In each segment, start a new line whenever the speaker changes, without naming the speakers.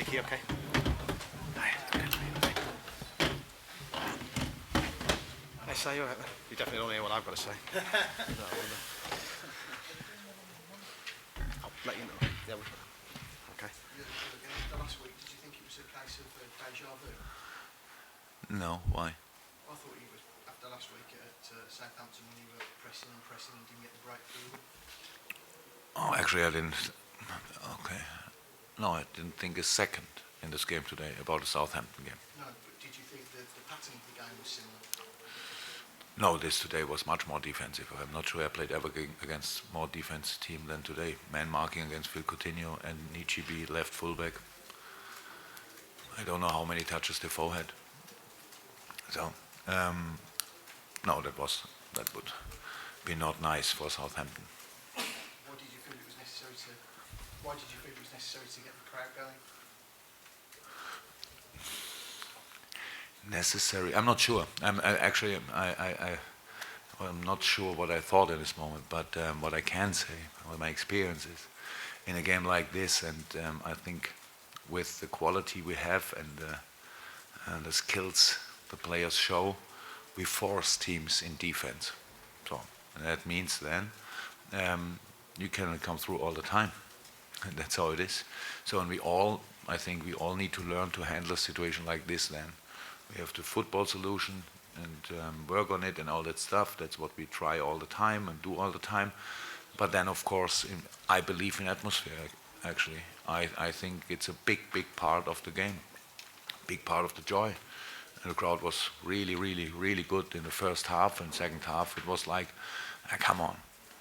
Mickey, okay? I say, you definitely don't hear what I've got to say. No, I'll let you know. Yeah, okay.
The last week, did you think it was a case of deja vu?
No, why?
I thought you were, after last week at Southampton, when you were pressing and didn't get the breakthrough.
Oh, actually, I didn't. Okay. No, I didn't think a second in this game today about the Southampton game.
No, but did you think that the pattern of the game was similar?
No, this today was much more defensive. I'm not sure I played ever against more defensive team than today. Man marking against Phil Coutinho and Nietzsche be left fullback. I don't know how many touches Defoe had. So, no, that would be not nice for Southampton.
Why did you feel it was necessary to get the crowd going?
Necessary? I'm not sure. I'm not sure what I thought in this moment, but what I can say, what my experience is, in a game like this, and I think with the quality we have and the skills the players show, we force teams in defense. So, and that means then you cannot come through all the time. And that's how it is. So, and I think we all need to learn to handle a situation like this then. We have the football solution and work on it and all that stuff. That's what we try all the time and do all the time. But then, of course, I believe in atmosphere, actually. I think it's a big, big part of the game, big part of the joy. And the crowd was really, really, really good in the first half, and second half it was like, come on,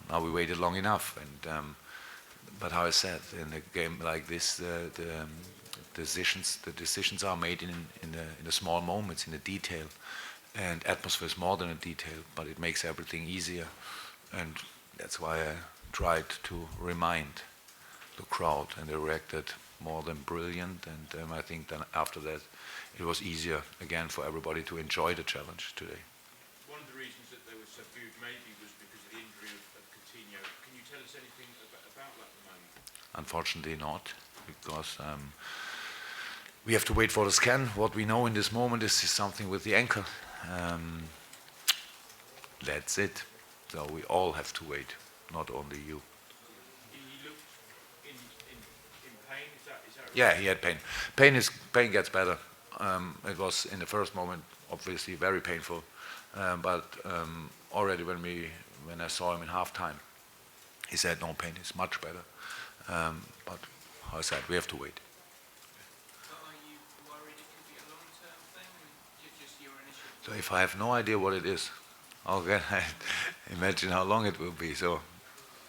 now we waited long enough. And but how I said, in a game like this, the decisions are made in the small moments, in the detail. And atmosphere is more than a detail, but it makes everything easier. And that's why I tried to remind the crowd, and they reacted more than brilliant. And I think then after that, it was easier again for everybody to enjoy the challenge today.
One of the reasons that they were subdued maybe was because of the injury of Coutinho. Can you tell us anything about that at the moment?
Unfortunately not, because we have to wait for the scan. What we know in this moment is something with the ankle. That's it. So we all have to wait, not only you.
He looked in pain. Is that right?
Yeah, he had pain. Pain gets better. It was in the first moment obviously very painful, but already when I saw him in halftime, he said no, pain is much better. But how I said, we have to wait.
But are you worried it could be a long-term thing? Just your initial.
So if I have no idea what it is, how can I imagine how long it will be? So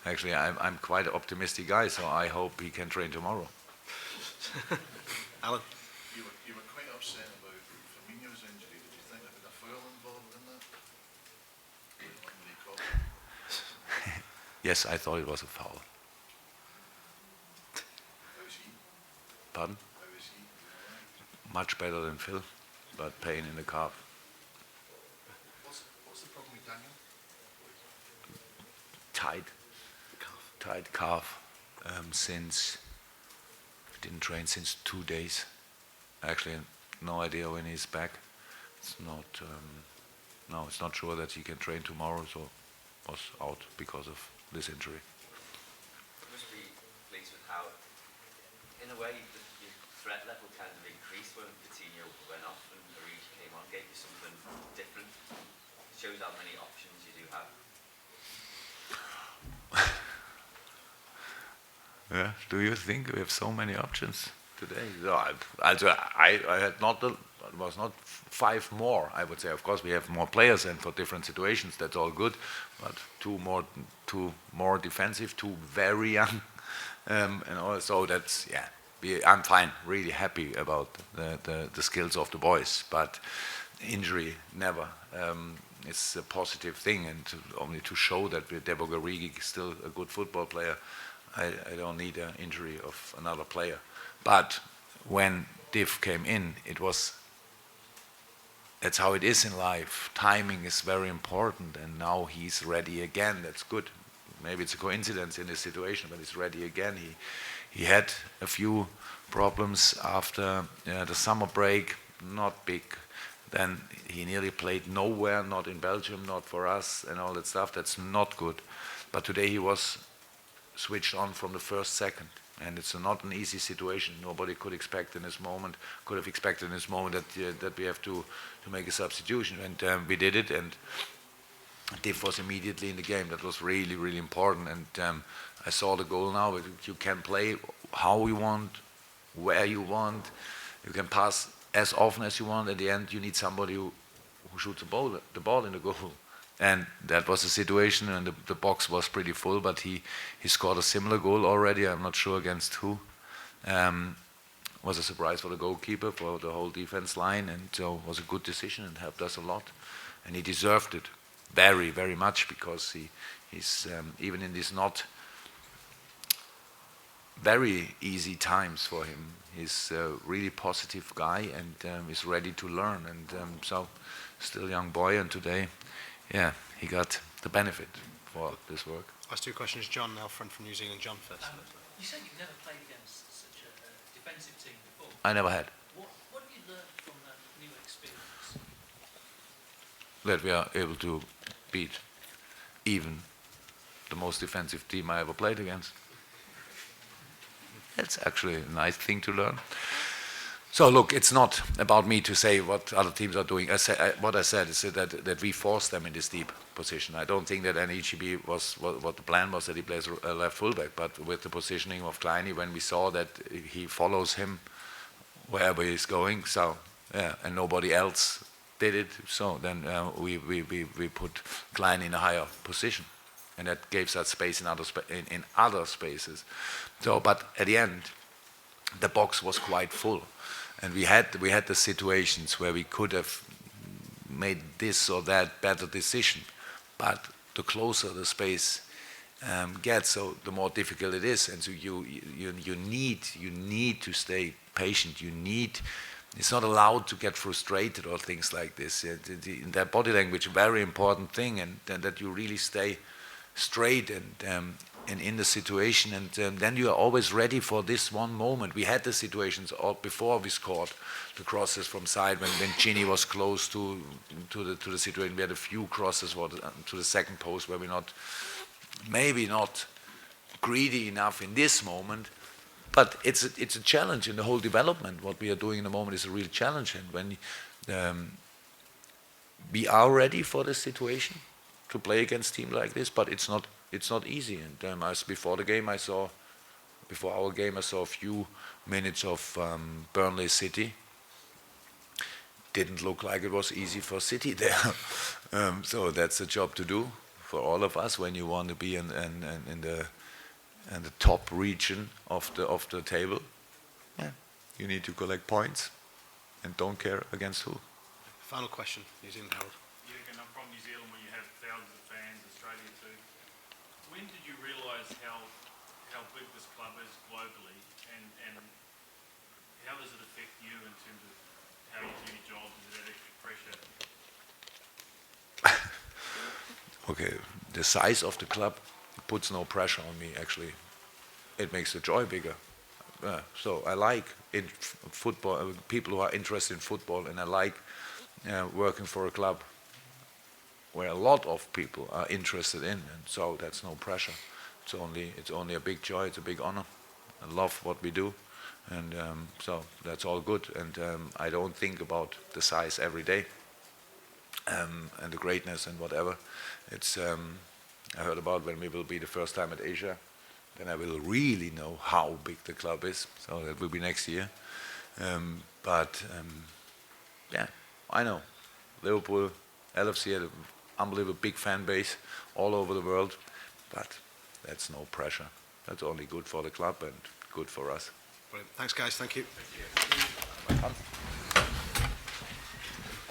actually, I'm quite an optimistic guy, so I hope he can train tomorrow.
Alan?
You were quite upset about Firmino's injury. Did you think there was a foul involved in that? When he caught it?
Yes, I thought it was a foul.
How is he?
Pardon?
How is he?
Much better than Phil, but pain in the calf.
What's the problem with Daniel?
Tight calf. Since didn't train since 2 days. Actually, no idea when he's back. It's not. No, it's not sure that he can train tomorrow. So was out because of this injury.
You must be pleased with how, in a way, your threat level kind of increased when Coutinho went off and Origi came on, gave you something different. It shows how many options you do have.
Yeah. Do you think we have so many options today? No, I had not. It was not 5 more. I would say. Of course, we have more players, and for different situations, that's all good. But two more defensive, 2 very young, and also that's yeah. I'm fine. Really happy about the skills of the boys, but injury never. It's a positive thing, and only to show that Devo Garrigui is still a good football player. I don't need an injury of another player. But when Div came in, that's how it is in life. Timing is very important, and now he's ready again. That's good. maybe it's a coincidence in this situation, but he's ready again. He had a few problems after the summer break, not big. Then he nearly played nowhere, not in Belgium, not for us, and all that stuff. That's not good. But today he was switched on from the first second, and it's not an easy situation. Nobody could have expected in this moment that we have to make a substitution, and we did it. And Diff was immediately in the game. That was really, really important. And I saw the goal now. You can play how you want, where you want. You can pass as often as you want. At the end, you need somebody who shoots the ball in the goal. And that was the situation, and the box was pretty full, but he scored a similar goal already. I'm not sure against who. Was a surprise for the goalkeeper, for the whole defense line, and so it was a good decision and helped us a lot. And he deserved it very, very much, because he's even in these not very easy times for him, he's a really positive guy, and is ready to learn. And so still a young boy, and today, yeah, he got the benefit for this work.
Last two questions, John, now from New Zealand. John first.
You said you've never played against such a defensive team before.
I never had.
What have you learned from that new experience?
That we are able to beat even the most defensive team I ever played against. That's actually a nice thing to learn. So look, it's not about me to say what other teams are doing. What I said is that we forced them in this deep position. I don't think that NEGB was what the plan was, that he plays left fullback, but with the positioning of Kleine, when we saw that he follows him wherever he's going, so yeah, and nobody else did it, so then we put Kleine in a higher position, and that gave us space in other spaces. So, but at the end, the box was quite full. And we had the situations where we could have made this or that better decision, but the closer the space gets, so the more difficult it is. And so you need to stay patient. It's not allowed to get frustrated or things like this. That body language, very important thing, and that you really stay straight and in the situation, and then you are always ready for this one moment. We had the situations before we scored the crosses from side when Gini was close to the situation. We had a few crosses to the second post where we're maybe not greedy enough in this moment, but it's a challenge in the whole development. What we are doing in the moment is a real challenge, and when we are ready for this situation to play against teams like this, but it's not easy. And before our game, I saw a few minutes of Burnley City. Didn't look like it was easy for City there. So that's a job to do for all of us when you want to be in the top region of the table. Yeah, you need to collect points, and don't care against who.
Final question, New Zealand Herald.
Jurgen, I'm from New Zealand, where you have thousands of fans, Australia too. When did you realise how big this club is globally, and how does it affect you in terms of how you do your job? Is it that extra pressure?
Okay, the size of the club puts no pressure on me, actually. It makes the joy bigger. So I like football, people who are interested in football, and I like working for a club where a lot of people are interested in, and so that's no pressure. It's only a big joy, it's a big honor. I love what we do, and so that's all good. And I don't think about the size every day, and the greatness and whatever. It's I heard about when we will be the first time at Asia, then I will really know how big the club is. So that will be next year. Yeah, I know Liverpool, LFC had an unbelievable big fan base all over the world, but that's no pressure. That's only good for the club and good for us.
Brilliant. Thanks, guys. Thank you.
Thank you.